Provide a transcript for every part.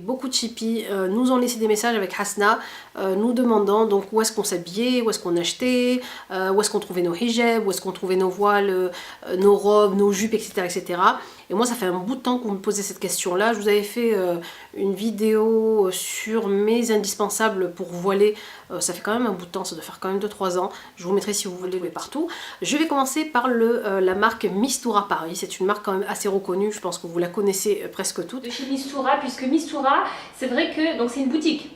beaucoup de chippies nous ont laissé des messages avec Hasna nous demandant donc où est-ce qu'on s'habillait, où est-ce qu'on achetait, où est-ce qu'on trouvait nos hijabs, où est-ce qu'on trouvait nos voiles, nos robes, nos jupes, etc., etc. Et moi ça fait un bout de temps qu'on me posait cette question là. Je vous avais fait une vidéo sur mes indispensables pour voiler, ça fait quand même un bout de temps, ça doit faire quand même 2-3 ans. Je vous mettrai si vous voulez partout. Je vais commencer par la marque Mistoura Paris. C'est une marque quand même assez reconnue, je pense que vous la connaissez presque toutes. De chez Mistoura, puisque Mistoura, c'est vrai que c'est une boutique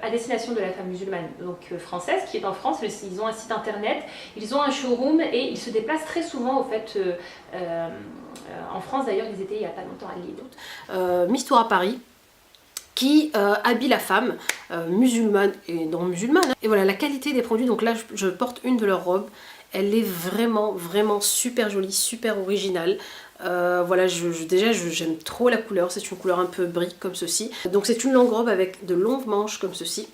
à destination de la femme musulmane donc française qui est en France. Ils ont un site internet, ils ont un showroom et ils se déplacent très souvent au fait en France. D'ailleurs ils étaient il n'y a pas longtemps à Lille. Mistoura Paris qui habille la femme musulmane et non musulmane. Et voilà la qualité des produits. Donc là je porte une de leurs robes. Elle est vraiment super jolie, super originale. Voilà, déjà j'aime trop la couleur, c'est une couleur un peu brique comme ceci. Donc c'est une longue robe avec de longues manches comme ceci,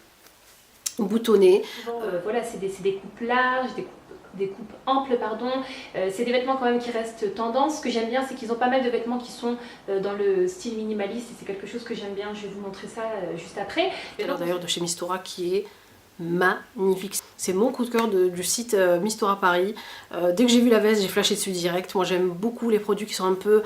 boutonnées. Voilà, c'est des coupes larges, des coupes amples, pardon. C'est des vêtements quand même qui restent tendance. Ce que j'aime bien, c'est qu'ils ont pas mal de vêtements qui sont dans le style minimaliste et c'est quelque chose que j'aime bien. Je vais vous montrer ça juste après. Alors d'ailleurs de chez Mistoura qui est magnifique. C'est mon coup de cœur du site Mistoura Paris. Dès que j'ai vu la veste, j'ai flashé dessus direct. Moi j'aime beaucoup les produits qui sont un peu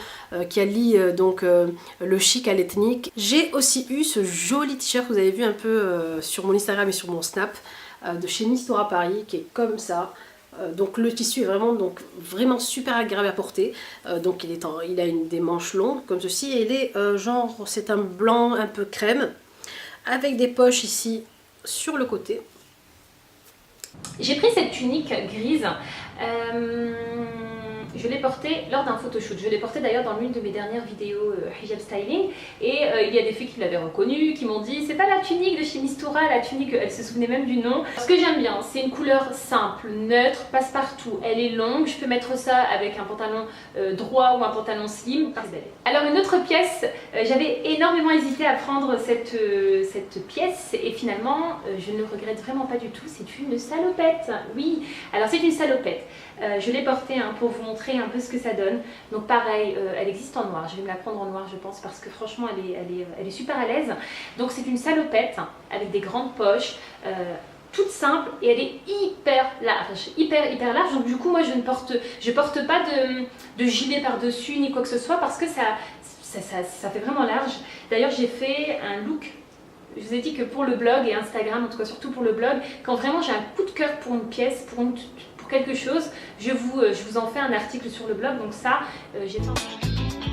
qui allient donc le chic à l'ethnique. J'ai aussi eu ce joli t-shirt que vous avez vu un peu sur mon Instagram et sur mon Snap de chez Mistoura Paris qui est comme ça. Donc le tissu est vraiment super agréable à porter. Donc il a des manches longues comme ceci et il est c'est un blanc un peu crème avec des poches ici sur le côté. J'ai pris cette tunique grise, je l'ai portée lors d'un photoshoot. Je l'ai portée d'ailleurs dans l'une de mes dernières vidéos hijab styling et il y a des filles qui l'avaient reconnue, qui m'ont dit c'est pas la tunique de chez Mistoura, la tunique, elle se souvenait même du nom. Ce que j'aime bien, c'est une couleur simple, neutre, passe-partout. Elle est longue, je peux mettre ça avec un pantalon droit ou un pantalon slim. Alors une autre pièce, j'avais énormément hésité à prendre cette pièce et finalement je ne le regrette vraiment pas du tout, c'est une salopette. Oui, alors c'est une salopette. Je l'ai portée pour vous montrer un peu ce que ça donne. Donc pareil, elle existe en noir. Je vais me la prendre en noir je pense parce que franchement elle est super à l'aise. Donc c'est une salopette avec des grandes poches, toute simple et elle est hyper large. Hyper large. Donc du coup moi je porte pas de gilet par dessus ni quoi que ce soit parce que ça fait vraiment large. D'ailleurs j'ai fait un look. Je vous ai dit que pour le blog et Instagram, en tout cas surtout pour le blog, quand vraiment j'ai un coup de cœur pour une pièce, pour quelque chose, je vous en fais un article sur le blog, donc ça, j'ai fait